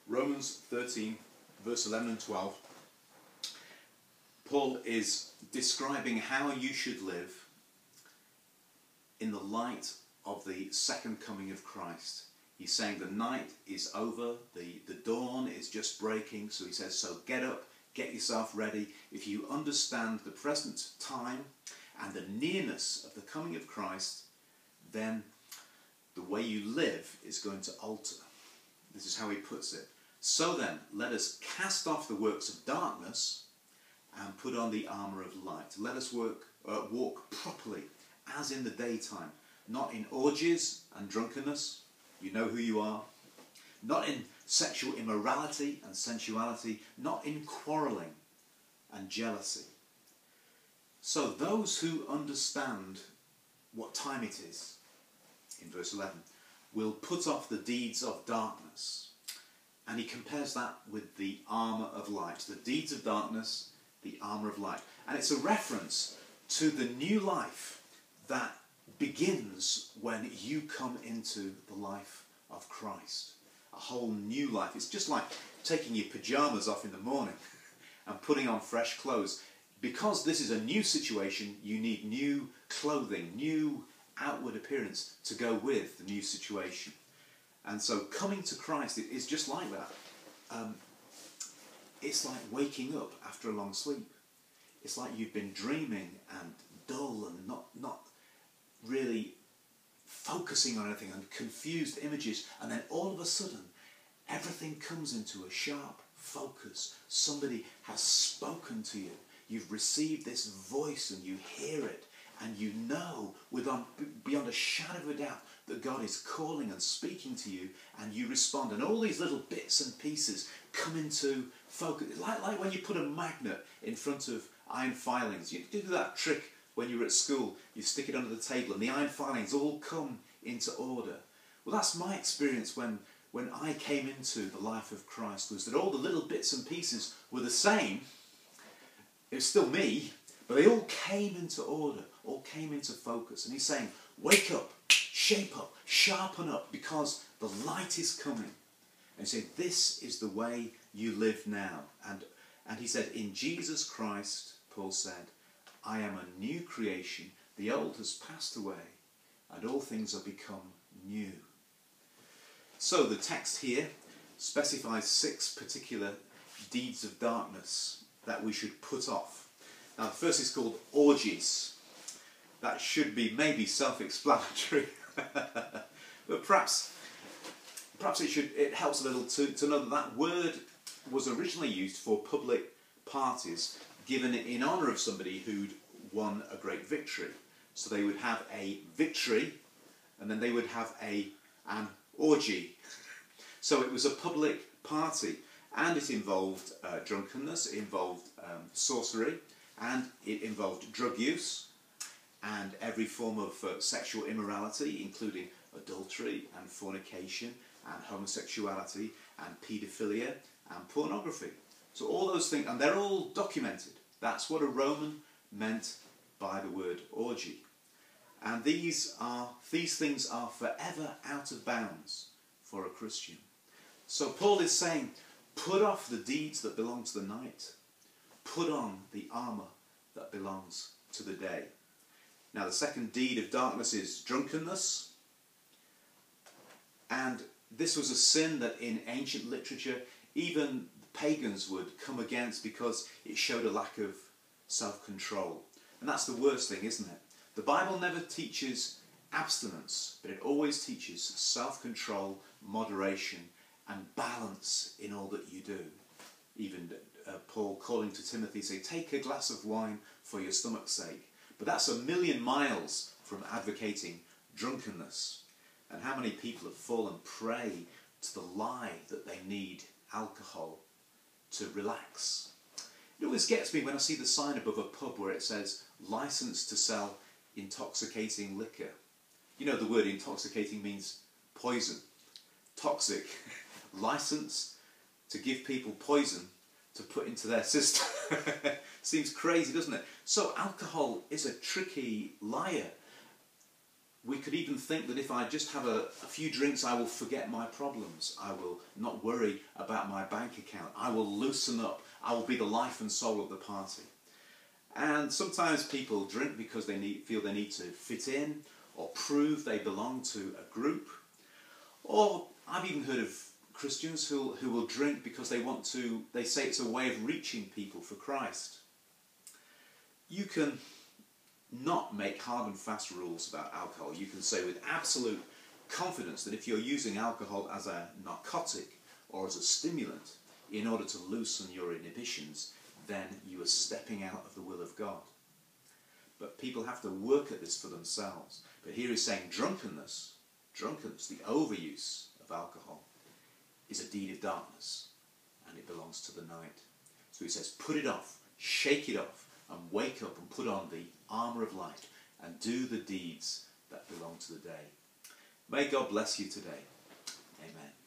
Romans 13, verse 11 and 12. Paul is describing how you should live in the light of the second coming of Christ. He's saying the night is over, the dawn is just breaking, so he says, so get up, get yourself ready. If you understand the present time and the nearness of the coming of Christ, then the way you live is going to alter. This is how he puts it. So then, let us cast off the works of darkness and put on the armour of light. Let us walk properly, as in the daytime, not in orgies and drunkenness. You know who you are. Not in sexual immorality and sensuality, not in quarrelling and jealousy. So those who understand what time it is, in verse 11, will put off the deeds of darkness. And he compares that with the armour of light. The deeds of darkness, the armour of light. And it's a reference to the new life that begins when you come into the life of Christ. A whole new life. It's just like taking your pyjamas off in the morning and putting on fresh clothes. Because this is a new situation, you need new clothing, new outward appearance to go with the new situation. And so coming to Christ is just like that. It's like waking up after a long sleep. It's like you've been dreaming and dull and not really focusing on anything and confused images, and then all of a sudden everything comes into a sharp focus. Somebody has spoken to you. You've received this voice and you hear it, and you know beyond a shadow of a doubt that God is calling and speaking to you, and you respond, and all these little bits and pieces come into focus. Like when you put a magnet in front of iron filings. You do that trick when you were at school. You stick it under the table and the iron filings all come into order. Well, that's my experience when I came into the life of Christ, was that all the little bits and pieces were the same. It was still me, but they all came into order, all came into focus. And he's saying, wake up, shape up, sharpen up, because the light is coming. And he said, this is the way you live now. And he said, in Jesus Christ, Paul said, I am a new creation. The old has passed away, and all things are become new. So the text here specifies 6 particular deeds of darkness that we should put off. Now, the first is called orgies. That should be maybe self-explanatory, but perhaps it helps a little to know that word was originally used for public parties given in honour of somebody who'd won a great victory. So they would have a victory, and then they would have an orgy. So it was a public party, and it involved drunkenness, it involved sorcery, and it involved drug use, and every form of sexual immorality, including adultery and fornication and homosexuality and paedophilia and pornography. So all those things, and they're all documented. That's what a Roman meant by the word orgy. And these things are forever out of bounds for a Christian. So Paul is saying, put off the deeds that belong to the night. Put on the armour that belongs to the day. Now, the second deed of darkness is drunkenness. And this was a sin that in ancient literature even pagans would come against because it showed a lack of self-control. And that's the worst thing, isn't it? The Bible never teaches abstinence, but it always teaches self-control, moderation, and balance in all that you do. Even Paul calling to Timothy, say, take a glass of wine for your stomach's sake. But that's a million miles from advocating drunkenness. And how many people have fallen prey to the lie that they need alcohol to relax? It always gets me when I see the sign above a pub where it says, license to sell intoxicating liquor. You know, the word intoxicating means poison, toxic. License to give people poison to put into their system. Seems crazy, doesn't it? So alcohol is a tricky liar. We could even think that if I just have a few drinks, I will forget my problems. I will not worry about my bank account. I will loosen up. I will be the life and soul of the party. And sometimes people drink because they feel they need to fit in or prove they belong to a group. Or I've even heard of Christians who will drink because they say it's a way of reaching people for Christ. You can not make hard and fast rules about alcohol. You can say with absolute confidence that if you're using alcohol as a narcotic or as a stimulant in order to loosen your inhibitions, then you are stepping out of the will of God. But people have to work at this for themselves. But here he's saying drunkenness, the overuse of alcohol, is a deed of darkness, and it belongs to the night. So he says, put it off, shake it off, and wake up and put on the armour of light, and do the deeds that belong to the day. May God bless you today. Amen.